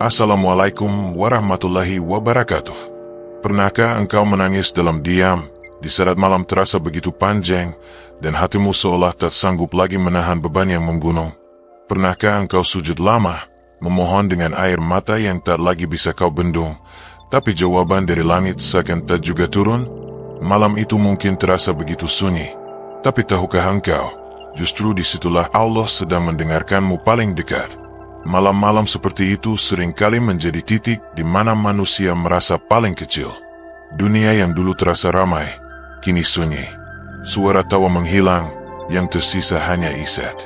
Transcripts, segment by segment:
Assalamualaikum warahmatullahi wabarakatuh. Pernahkah engkau menangis dalam diam di saat malam terasa begitu panjang dan hatimu seolah tak sanggup lagi menahan beban yang menggunung? Pernahkah engkau sujud lama, memohon dengan air mata yang tak lagi bisa kau bendung, tapi jawaban dari langit seakan tak juga turun? Malam itu mungkin terasa begitu sunyi, tapi tahukah engkau, justru disitulah Allah sedang mendengarkanmu paling dekat. Malam-malam seperti itu seringkali menjadi titik di mana manusia merasa paling kecil. Dunia yang dulu terasa ramai, kini sunyi. Suara tawa menghilang, yang tersisa hanya isat.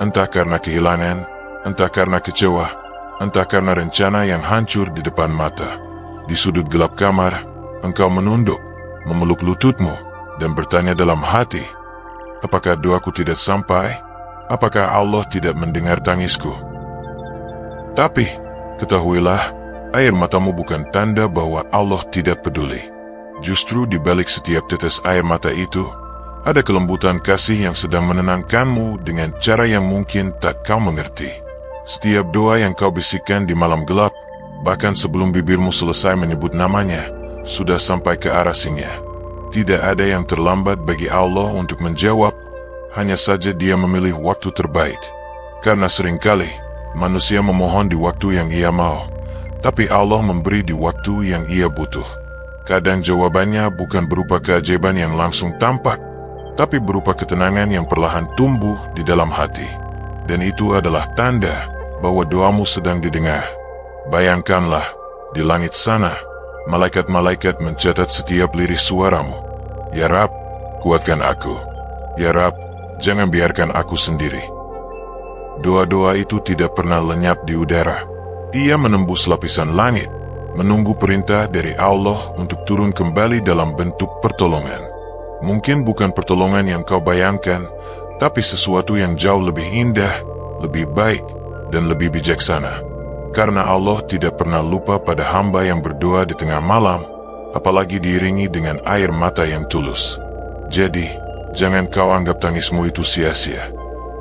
Entah karena kehilangan, entah karena kecewa, entah karena rencana yang hancur di depan mata. Di sudut gelap kamar, engkau menunduk, memeluk lututmu, dan bertanya dalam hati, apakah doaku tidak sampai? Apakah Allah tidak mendengar tangisku? Tapi, ketahuilah, air matamu bukan tanda bahwa Allah tidak peduli. Justru di balik setiap tetes air mata itu, ada kelembutan kasih yang sedang menenangkanmu dengan cara yang mungkin tak kau mengerti. Setiap doa yang kau bisikkan di malam gelap, bahkan sebelum bibirmu selesai menyebut namanya, sudah sampai ke arasinya. Tidak ada yang terlambat bagi Allah untuk menjawab, hanya saja Dia memilih waktu terbaik. Karena seringkali, manusia memohon di waktu yang ia mau, tapi Allah memberi di waktu yang ia butuh. Kadang jawabannya bukan berupa keajaiban yang langsung tampak, tapi berupa ketenangan yang perlahan tumbuh di dalam hati. Dan itu adalah tanda bahwa doamu sedang didengar. Bayangkanlah, di langit sana, malaikat-malaikat mencatat setiap lirik suaramu. Ya Rab, kuatkan aku. Ya Rab, jangan biarkan aku sendiri. Doa-doa itu tidak pernah lenyap di udara. Ia menembus lapisan langit, menunggu perintah dari Allah untuk turun kembali dalam bentuk pertolongan. Mungkin bukan pertolongan yang kau bayangkan, tapi sesuatu yang jauh lebih indah, lebih baik, dan lebih bijaksana. Karena Allah tidak pernah lupa pada hamba yang berdoa di tengah malam, apalagi diiringi dengan air mata yang tulus. Jadi, jangan kau anggap tangismu itu sia-sia.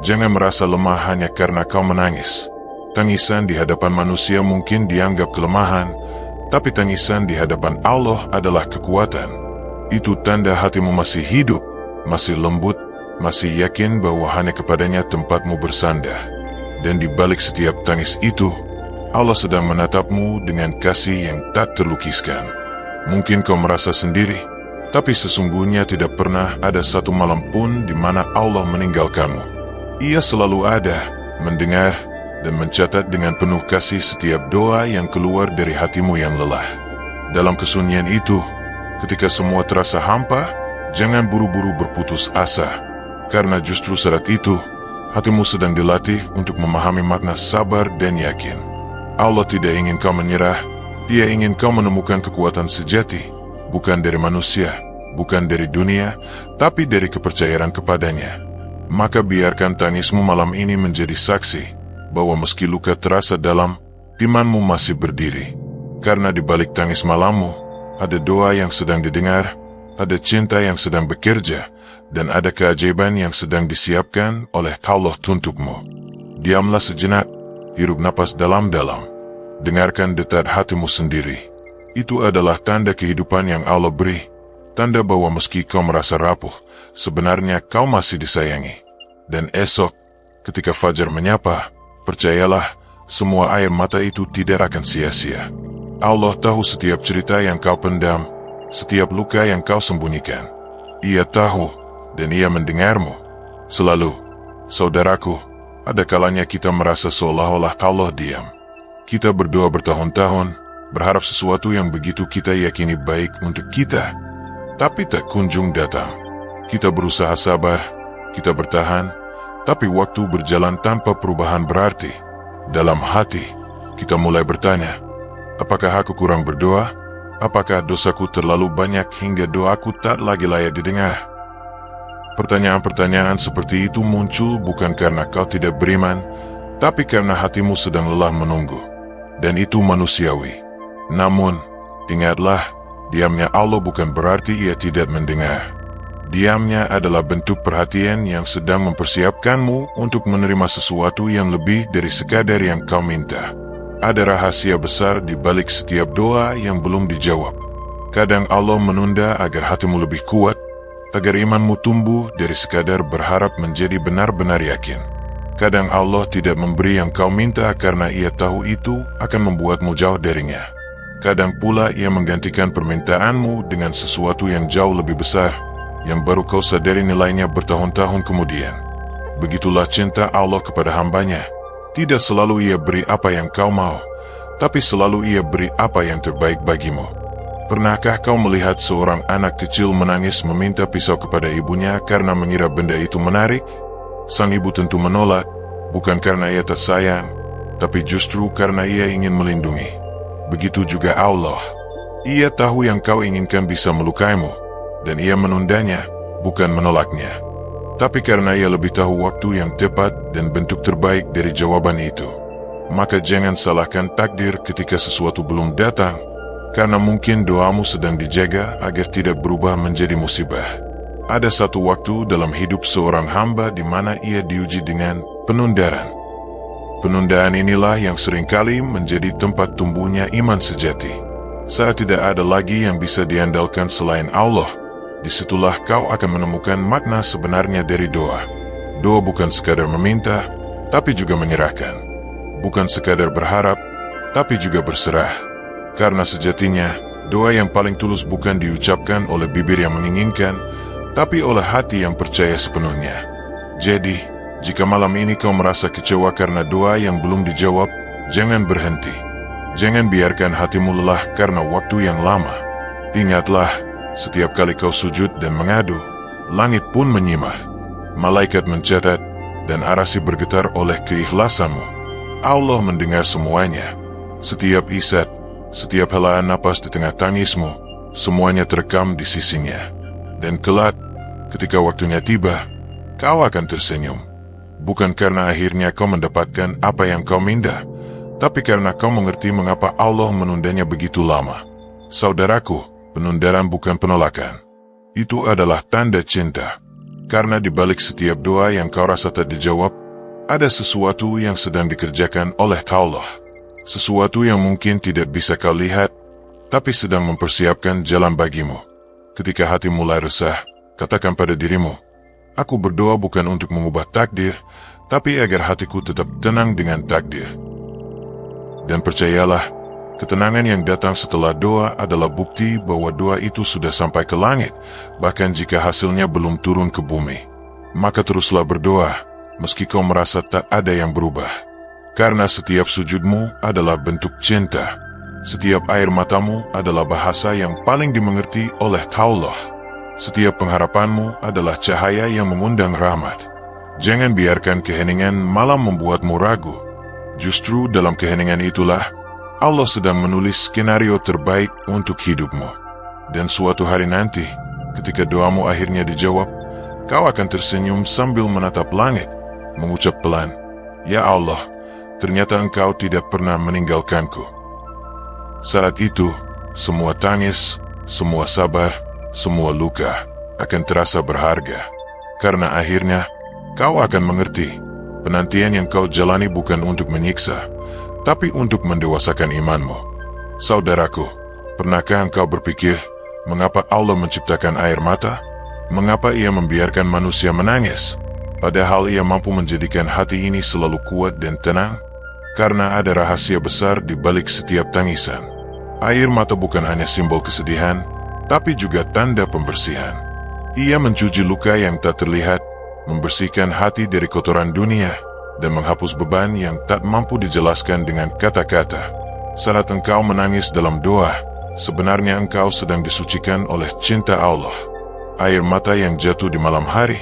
Jangan merasa lemah hanya karena kau menangis. Tangisan di hadapan manusia mungkin dianggap kelemahan, tapi tangisan di hadapan Allah adalah kekuatan. Itu tanda hatimu masih hidup, masih lembut, masih yakin bahwa hanya kepadanya tempatmu bersandar. Dan di balik setiap tangis itu, Allah sedang menatapmu dengan kasih yang tak terlukiskan. Mungkin kau merasa sendiri, tapi sesungguhnya tidak pernah ada satu malam pun di mana Allah meninggalkanmu. Ia selalu ada, mendengar, dan mencatat dengan penuh kasih setiap doa yang keluar dari hatimu yang lelah. Dalam kesunyian itu, ketika semua terasa hampa, jangan buru-buru berputus asa. Karena justru saat itu, hatimu sedang dilatih untuk memahami makna sabar dan yakin. Allah tidak ingin kau menyerah, Dia ingin kau menemukan kekuatan sejati, bukan dari manusia, bukan dari dunia, tapi dari kepercayaan kepadanya. Maka biarkan tangismu malam ini menjadi saksi bahwa meski luka terasa dalam, imanmu masih berdiri. Karena di balik tangis malammu, ada doa yang sedang didengar, ada cinta yang sedang bekerja, dan ada keajaiban yang sedang disiapkan oleh Allah untukmu. Diamlah sejenak, hirup napas dalam-dalam. Dengarkan detak hatimu sendiri. Itu adalah tanda kehidupan yang Allah beri, tanda bahwa meski kau merasa rapuh, sebenarnya kau masih disayangi. Dan esok, ketika fajar menyapa, percayalah, semua air mata itu tidak akan sia-sia. Allah tahu setiap cerita yang kau pendam, setiap luka yang kau sembunyikan. Ia tahu, dan Ia mendengarmu. Selalu, saudaraku, ada kalanya kita merasa seolah-olah Allah diam. Kita berdoa bertahun-tahun, berharap sesuatu yang begitu kita yakini baik untuk kita, tapi tak kunjung datang. Kita berusaha sabar, kita bertahan, tapi waktu berjalan tanpa perubahan berarti. Dalam hati, kita mulai bertanya, apakah aku kurang berdoa? Apakah dosaku terlalu banyak hingga doaku tak lagi layak didengar? Pertanyaan-pertanyaan seperti itu muncul bukan karena kau tidak beriman, tapi karena hatimu sedang lelah menunggu. Dan itu manusiawi. Namun, ingatlah, diamnya Allah bukan berarti Ia tidak mendengar. Diamnya adalah bentuk perhatian yang sedang mempersiapkanmu untuk menerima sesuatu yang lebih dari sekadar yang kau minta. Ada rahasia besar di balik setiap doa yang belum dijawab. Kadang Allah menunda agar hatimu lebih kuat, agar imanmu tumbuh dari sekadar berharap menjadi benar-benar yakin. Kadang Allah tidak memberi yang kau minta karena Ia tahu itu akan membuatmu jauh darinya. Kadang pula Ia menggantikan permintaanmu dengan sesuatu yang jauh lebih besar, yang baru kau sadari nilainya bertahun-tahun kemudian. Begitulah cinta Allah kepada hambanya. Tidak selalu Ia beri apa yang kau mau, tapi selalu Ia beri apa yang terbaik bagimu. Pernahkah kau melihat seorang anak kecil menangis meminta pisau kepada ibunya karena mengira benda itu menarik? Sang ibu tentu menolak, bukan karena ia tak sayang, tapi justru karena ia ingin melindungi. Begitu juga Allah. Ia tahu yang kau inginkan bisa melukaimu, dan Ia menundanya, bukan menolaknya. Tapi karena Ia lebih tahu waktu yang tepat dan bentuk terbaik dari jawaban itu. Maka jangan salahkan takdir ketika sesuatu belum datang, karena mungkin doamu sedang dijaga agar tidak berubah menjadi musibah. Ada satu waktu dalam hidup seorang hamba di mana ia diuji dengan penundaan. Penundaan inilah yang seringkali menjadi tempat tumbuhnya iman sejati. Saat tidak ada lagi yang bisa diandalkan selain Allah, disitulah kau akan menemukan makna sebenarnya dari doa. Doa bukan sekadar meminta, tapi juga menyerahkan. Bukan sekadar berharap, tapi juga berserah. Karena sejatinya, doa yang paling tulus bukan diucapkan oleh bibir yang menginginkan, tapi oleh hati yang percaya sepenuhnya. Jadi, jika malam ini kau merasa kecewa karena doa yang belum dijawab, jangan berhenti. Jangan biarkan hatimu lelah karena waktu yang lama. Ingatlah, setiap kali kau sujud dan mengadu, langit pun menyimah. Malaikat mencatat, dan arasy bergetar oleh keikhlasanmu. Allah mendengar semuanya. Setiap isat, setiap helaan napas di tengah tangismu, semuanya terekam di sisinya. Dan kelak, ketika waktunya tiba, kau akan tersenyum. Bukan karena akhirnya kau mendapatkan apa yang kau minta, tapi karena kau mengerti mengapa Allah menundanya begitu lama. Saudaraku, penundaan bukan penolakan. Itu adalah tanda cinta. Karena di balik setiap doa yang kau rasa tak dijawab, ada sesuatu yang sedang dikerjakan oleh Allah. Sesuatu yang mungkin tidak bisa kau lihat, tapi sedang mempersiapkan jalan bagimu. Ketika hati mulai resah, katakan pada dirimu, aku berdoa bukan untuk mengubah takdir, tapi agar hatiku tetap tenang dengan takdir. Dan percayalah, ketenangan yang datang setelah doa adalah bukti bahwa doa itu sudah sampai ke langit, bahkan jika hasilnya belum turun ke bumi. Maka teruslah berdoa, meski kau merasa tak ada yang berubah. Karena setiap sujudmu adalah bentuk cinta. Setiap air matamu adalah bahasa yang paling dimengerti oleh Allah. Setiap pengharapanmu adalah cahaya yang mengundang rahmat. Jangan biarkan keheningan malam membuatmu ragu. Justru dalam keheningan itulah Allah sedang menulis skenario terbaik untuk hidupmu. Dan suatu hari nanti, ketika doamu akhirnya dijawab, kau akan tersenyum sambil menatap langit, mengucap pelan, "Ya Allah, ternyata Engkau tidak pernah meninggalkanku." Saat itu, semua tangis, semua sabar, semua luka akan terasa berharga. Karena akhirnya, kau akan mengerti, penantian yang kau jalani bukan untuk menyiksa, tapi untuk mendewasakan imanmu. Saudaraku, pernahkah engkau berpikir, mengapa Allah menciptakan air mata? Mengapa Ia membiarkan manusia menangis? Padahal Ia mampu menjadikan hati ini selalu kuat dan tenang? Karena ada rahasia besar di balik setiap tangisan. Air mata bukan hanya simbol kesedihan, tapi juga tanda pembersihan. Ia mencuci luka yang tak terlihat, membersihkan hati dari kotoran dunia, dan menghapus beban yang tak mampu dijelaskan dengan kata-kata. Saat engkau menangis dalam doa, sebenarnya engkau sedang disucikan oleh cinta Allah. Air mata yang jatuh di malam hari,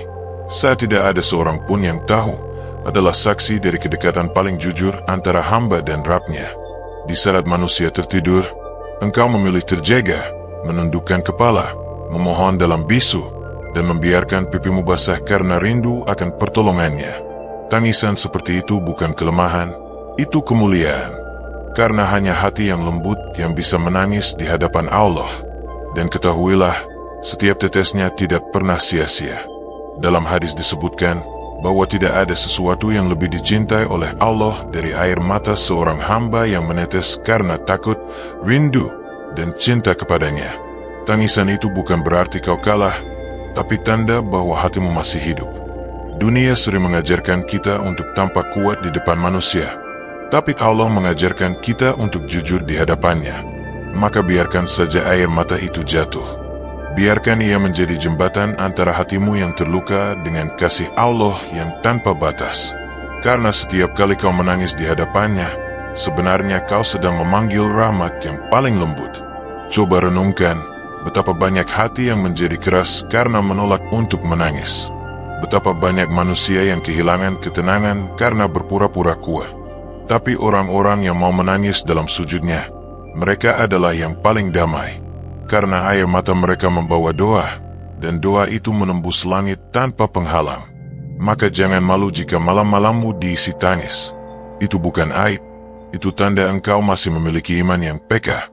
saat tidak ada seorang pun yang tahu, adalah saksi dari kedekatan paling jujur antara hamba dan Rabb-Nya. Di saat manusia tertidur, engkau memilih terjaga, menundukkan kepala, memohon dalam bisu, dan membiarkan pipimu basah karena rindu akan pertolongannya. Tangisan seperti itu bukan kelemahan, itu kemuliaan. Karena hanya hati yang lembut yang bisa menangis di hadapan Allah. Dan ketahuilah, setiap tetesnya tidak pernah sia-sia. Dalam hadis disebutkan, bahwa tidak ada sesuatu yang lebih dicintai oleh Allah dari air mata seorang hamba yang menetes karena takut, rindu, dan cinta kepadanya. Tangisan itu bukan berarti kau kalah, tapi tanda bahwa hatimu masih hidup. Dunia sering mengajarkan kita untuk tampak kuat di depan manusia, tapi Allah mengajarkan kita untuk jujur di hadapannya. Maka biarkan saja air mata itu jatuh. Biarkan ia menjadi jembatan antara hatimu yang terluka dengan kasih Allah yang tanpa batas. Karena setiap kali kau menangis di hadapannya, sebenarnya kau sedang memanggil rahmat yang paling lembut. Coba renungkan betapa banyak hati yang menjadi keras karena menolak untuk menangis. Betapa banyak manusia yang kehilangan ketenangan karena berpura-pura kuat. Tapi orang-orang yang mau menangis dalam sujudnya, mereka adalah yang paling damai. Karena air mata mereka membawa doa, dan doa itu menembus langit tanpa penghalang. Maka jangan malu jika malam-malammu diisi tangis. Itu bukan aib, itu tanda engkau masih memiliki iman yang peka,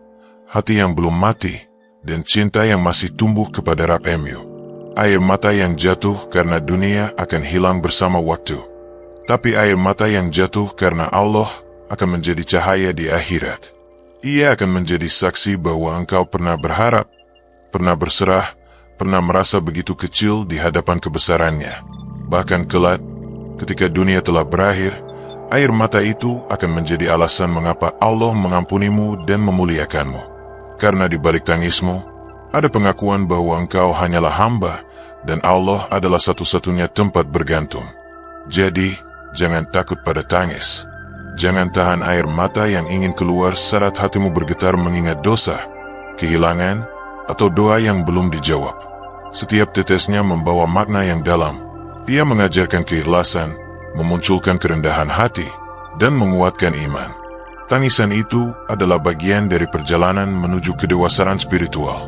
hati yang belum mati, dan cinta yang masih tumbuh kepada Rabb-Mu. Air mata yang jatuh karena dunia akan hilang bersama waktu. Tapi air mata yang jatuh karena Allah akan menjadi cahaya di akhirat. Ia akan menjadi saksi bahwa engkau pernah berharap, pernah berserah, pernah merasa begitu kecil di hadapan kebesarannya. Bahkan kelak, ketika dunia telah berakhir, air mata itu akan menjadi alasan mengapa Allah mengampunimu dan memuliakanmu. Karena di balik tangismu, ada pengakuan bahwa engkau hanyalah hamba, dan Allah adalah satu-satunya tempat bergantung. Jadi, jangan takut pada tangis. Jangan tahan air mata yang ingin keluar saat hatimu bergetar mengingat dosa, kehilangan, atau doa yang belum dijawab. Setiap tetesnya membawa makna yang dalam. Dia mengajarkan keikhlasan, memunculkan kerendahan hati, dan menguatkan iman. Tangisan itu adalah bagian dari perjalanan menuju kedewasaan spiritual.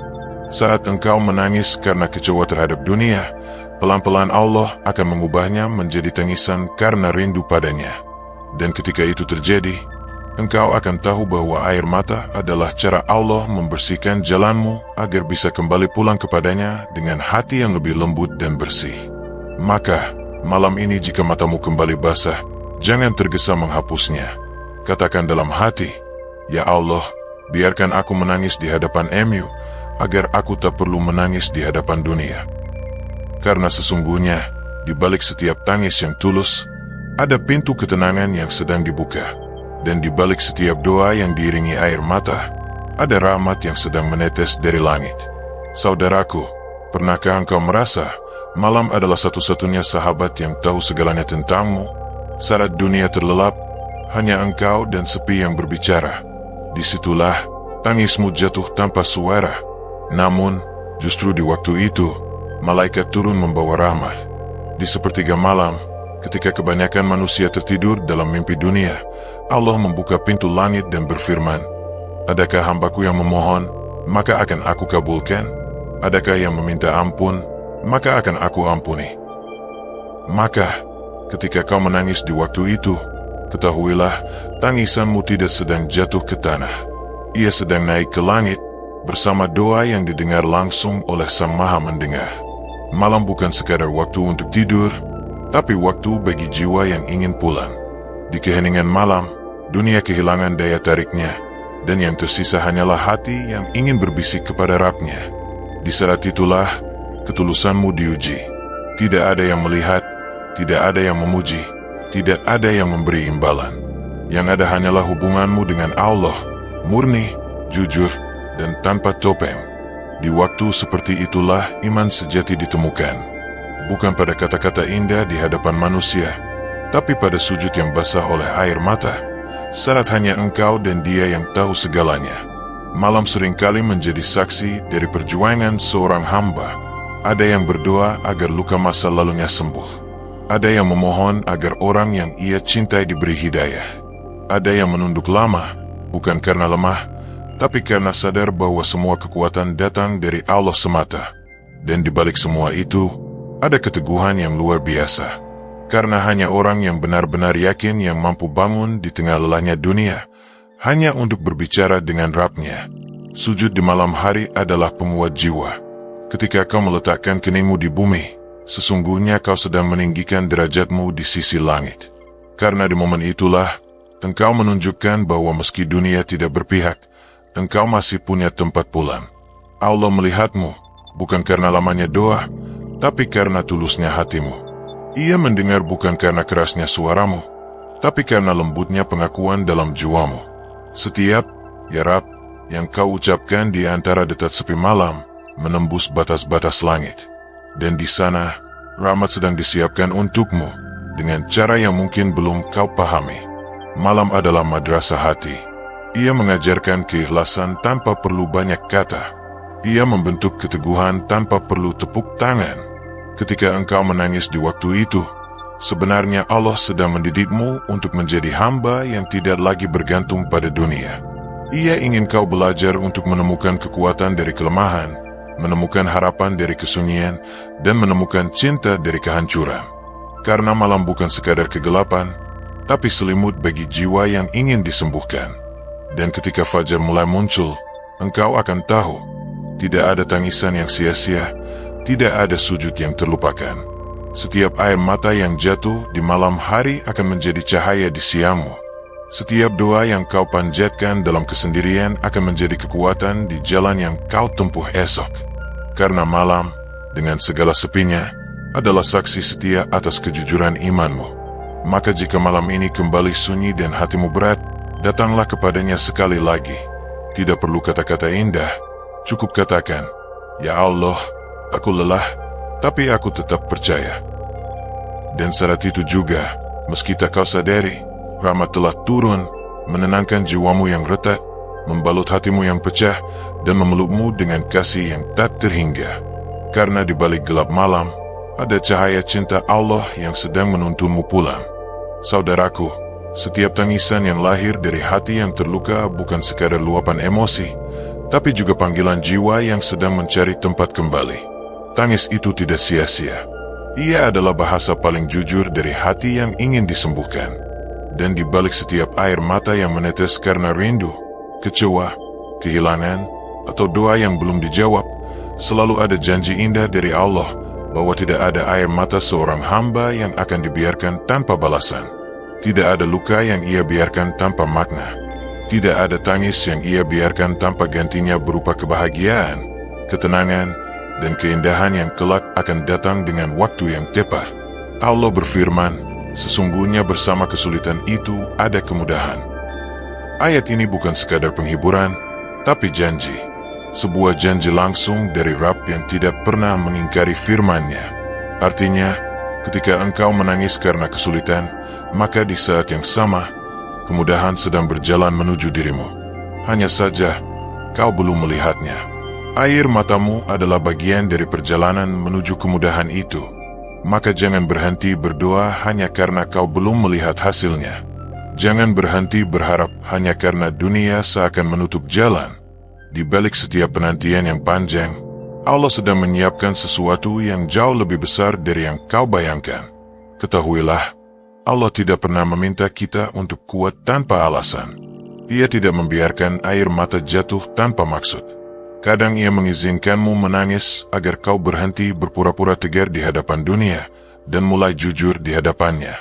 Saat engkau menangis karena kecewa terhadap dunia, pelan-pelan Allah akan mengubahnya menjadi tangisan karena rindu padanya. Dan ketika itu terjadi, engkau akan tahu bahwa air mata adalah cara Allah membersihkan jalanmu agar bisa kembali pulang kepadanya dengan hati yang lebih lembut dan bersih. Maka, malam ini jika matamu kembali basah, jangan tergesa menghapusnya. Katakan dalam hati, "Ya Allah, biarkan aku menangis di hadapan Mu, agar aku tak perlu menangis di hadapan dunia." Karena sesungguhnya, di balik setiap tangis yang tulus, ada pintu ketenangan yang sedang dibuka. Dan di balik setiap doa yang diiringi air mata, ada rahmat yang sedang menetes dari langit. Saudaraku, pernahkah engkau merasa malam adalah satu-satunya sahabat yang tahu segalanya tentangmu? Saat dunia terlelap, hanya engkau dan sepi yang berbicara. Disitulah tangismu jatuh tanpa suara. Namun, justru di waktu itu, malaikat turun membawa rahmat. Di sepertiga malam, ketika kebanyakan manusia tertidur dalam mimpi dunia, Allah membuka pintu langit dan berfirman, "Adakah hambaku yang memohon, maka akan aku kabulkan? Adakah yang meminta ampun, maka akan aku ampuni." Maka, ketika kau menangis di waktu itu, ketahuilah tangisanmu tidak sedang jatuh ke tanah. Ia sedang naik ke langit, bersama doa yang didengar langsung oleh Sang Maha Mendengar. Malam bukan sekadar waktu untuk tidur, tapi waktu bagi jiwa yang ingin pulang. Di keheningan malam, dunia kehilangan daya tariknya, dan yang tersisa hanyalah hati yang ingin berbisik kepada Rabb-Nya. Di saat itulah, ketulusanmu diuji. Tidak ada yang melihat, tidak ada yang memuji, tidak ada yang memberi imbalan. Yang ada hanyalah hubunganmu dengan Allah, murni, jujur, dan tanpa topeng. Di waktu seperti itulah iman sejati ditemukan. Bukan pada kata-kata indah di hadapan manusia, tapi pada sujud yang basah oleh air mata, saat hanya engkau dan Dia yang tahu segalanya. Malam seringkali menjadi saksi dari perjuangan seorang hamba. Ada yang berdoa agar luka masa lalunya sembuh. Ada yang memohon agar orang yang ia cintai diberi hidayah. Ada yang menunduk lama, bukan karena lemah, tapi karena sadar bahwa semua kekuatan datang dari Allah semata. Dan di balik semua itu, ada keteguhan yang luar biasa. Karena hanya orang yang benar-benar yakin yang mampu bangun di tengah lelahnya dunia, hanya untuk berbicara dengan Rabb-Nya. Sujud di malam hari adalah penguat jiwa. Ketika kau meletakkan keningmu di bumi, sesungguhnya kau sedang meninggikan derajatmu di sisi langit. Karena di momen itulah, engkau menunjukkan bahwa meski dunia tidak berpihak, engkau masih punya tempat pulang. Allah melihatmu, bukan karena lamanya doa, tapi karena tulusnya hatimu. Ia mendengar bukan karena kerasnya suaramu, tapi karena lembutnya pengakuan dalam jiwamu. Setiap "Ya Rab" yang kau ucapkan di antara detak sepi malam, menembus batas-batas langit. Dan di sana, rahmat sedang disiapkan untukmu, dengan cara yang mungkin belum kau pahami. Malam adalah madrasah hati. Ia mengajarkan keikhlasan tanpa perlu banyak kata. Ia membentuk keteguhan tanpa perlu tepuk tangan. Ketika engkau menangis di waktu itu, sebenarnya Allah sedang mendidikmu untuk menjadi hamba yang tidak lagi bergantung pada dunia. Ia ingin kau belajar untuk menemukan kekuatan dari kelemahan, menemukan harapan dari kesunyian, dan menemukan cinta dari kehancuran. Karena malam bukan sekadar kegelapan, tapi selimut bagi jiwa yang ingin disembuhkan. Dan ketika fajar mulai muncul, engkau akan tahu, tidak ada tangisan yang sia-sia, tidak ada sujud yang terlupakan. Setiap air mata yang jatuh di malam hari akan menjadi cahaya di siangmu. Setiap doa yang kau panjatkan dalam kesendirian akan menjadi kekuatan di jalan yang kau tempuh esok. Karena malam, dengan segala sepinya, adalah saksi setia atas kejujuran imanmu. Maka jika malam ini kembali sunyi dan hatimu berat, datanglah kepadanya sekali lagi. Tidak perlu kata-kata indah, cukup katakan, "Ya Allah, aku lelah, tapi aku tetap percaya." Dan saat itu juga, meski tak kau sadari, rahmat telah turun, menenangkan jiwamu yang retak, membalut hatimu yang pecah, dan memelukmu dengan kasih yang tak terhingga. Karena di balik gelap malam, ada cahaya cinta Allah yang sedang menuntunmu pulang. Saudaraku, setiap tangisan yang lahir dari hati yang terluka bukan sekadar luapan emosi, tapi juga panggilan jiwa yang sedang mencari tempat kembali. Tangis itu tidak sia-sia. Ia adalah bahasa paling jujur dari hati yang ingin disembuhkan. Dan di balik setiap air mata yang menetes karena rindu, kecewa, kehilangan, atau doa yang belum dijawab, selalu ada janji indah dari Allah bahwa tidak ada air mata seorang hamba yang akan dibiarkan tanpa balasan. Tidak ada luka yang ia biarkan tanpa makna. Tidak ada tangis yang ia biarkan tanpa gantinya berupa kebahagiaan, ketenangan, dan keindahan yang kelak akan datang dengan waktu yang tepat. Allah berfirman, "Sesungguhnya bersama kesulitan itu ada kemudahan." Ayat ini bukan sekadar penghiburan, tapi janji. Sebuah janji langsung dari Rabb yang tidak pernah mengingkari firman-Nya. Artinya, ketika engkau menangis karena kesulitan, maka di saat yang sama, kemudahan sedang berjalan menuju dirimu. Hanya saja, kau belum melihatnya. Air matamu adalah bagian dari perjalanan menuju kemudahan itu. Maka jangan berhenti berdoa hanya karena kau belum melihat hasilnya. Jangan berhenti berharap hanya karena dunia seakan menutup jalan. Di balik setiap penantian yang panjang, Allah sedang menyiapkan sesuatu yang jauh lebih besar dari yang kau bayangkan. Ketahuilah, Allah tidak pernah meminta kita untuk kuat tanpa alasan. Ia tidak membiarkan air mata jatuh tanpa maksud. Kadang ia mengizinkanmu menangis agar kau berhenti berpura-pura tegar di hadapan dunia dan mulai jujur di hadapannya.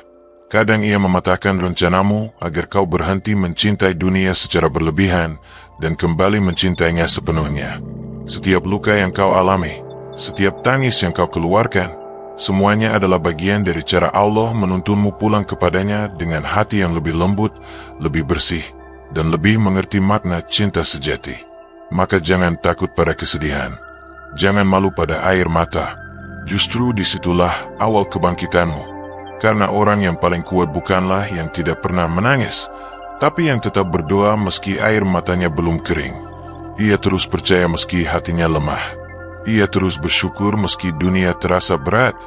Kadang ia mematahkan rencanamu agar kau berhenti mencintai dunia secara berlebihan dan kembali mencintainya sepenuhnya. Setiap luka yang kau alami, setiap tangis yang kau keluarkan, semuanya adalah bagian dari cara Allah menuntunmu pulang kepadanya dengan hati yang lebih lembut, lebih bersih, dan lebih mengerti makna cinta sejati. Maka jangan takut pada kesedihan. Jangan malu pada air mata. Justru disitulah awal kebangkitanmu. Karena orang yang paling kuat bukanlah yang tidak pernah menangis, tapi yang tetap berdoa meski air matanya belum kering. Ia terus percaya meski hatinya lemah. Ia terus bersyukur meski dunia terasa berat.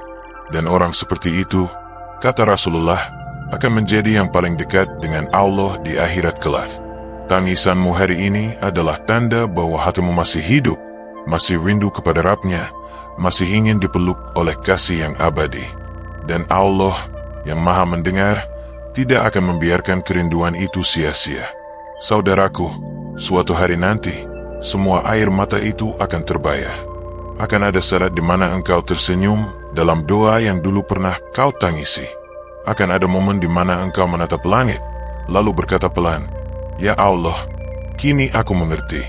Dan orang seperti itu, kata Rasulullah, akan menjadi yang paling dekat dengan Allah di akhirat kelak. Tangisanmu hari ini adalah tanda bahwa hatimu masih hidup, masih rindu kepada Rabb-Nya, masih ingin dipeluk oleh kasih yang abadi. Dan Allah yang maha mendengar tidak akan membiarkan kerinduan itu sia-sia. Saudaraku, suatu hari nanti, semua air mata itu akan terbayar. Akan ada saat di mana engkau tersenyum, dalam doa yang dulu pernah kau tangisi. Akan ada momen di mana engkau menatap langit, lalu berkata pelan, "Ya Allah, kini aku mengerti.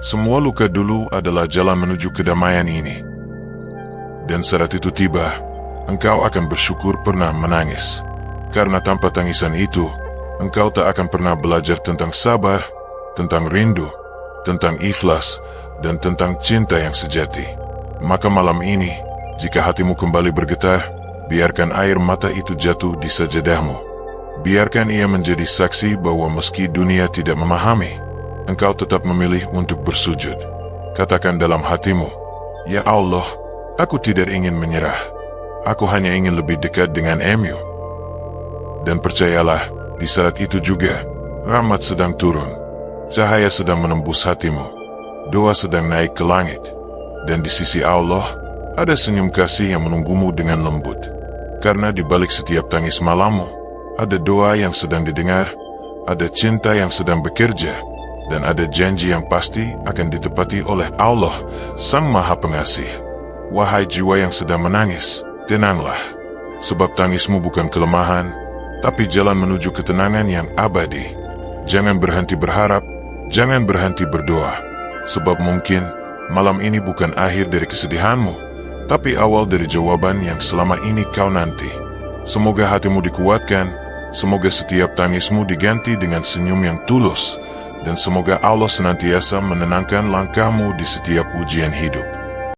Semua luka dulu adalah jalan menuju kedamaian ini." Dan saat itu tiba, engkau akan bersyukur pernah menangis. Karena tanpa tangisan itu, engkau tak akan pernah belajar tentang sabar, tentang rindu, tentang ikhlas, dan tentang cinta yang sejati. Maka malam ini, jika hatimu kembali bergetar, biarkan air mata itu jatuh di sajadahmu. Biarkan ia menjadi saksi bahwa meski dunia tidak memahami, engkau tetap memilih untuk bersujud. Katakan dalam hatimu, "Ya Allah, aku tidak ingin menyerah. Aku hanya ingin lebih dekat dengan MU." Dan percayalah, di saat itu juga, rahmat sedang turun. Cahaya sedang menembus hatimu. Doa sedang naik ke langit. Dan di sisi Allah, ada senyum kasih yang menunggumu dengan lembut. Karena di balik setiap tangis malammu, ada doa yang sedang didengar, ada cinta yang sedang bekerja, dan ada janji yang pasti akan ditepati oleh Allah, Sang Maha Pengasih. Wahai jiwa yang sedang menangis, tenanglah. Sebab tangismu bukan kelemahan, tapi jalan menuju ketenangan yang abadi. Jangan berhenti berharap, jangan berhenti berdoa. Sebab mungkin malam ini bukan akhir dari kesedihanmu, tapi awal dari jawaban yang selama ini kau nanti. Semoga hatimu dikuatkan, semoga setiap tangismu diganti dengan senyum yang tulus, dan semoga Allah senantiasa menenangkan langkahmu di setiap ujian hidup.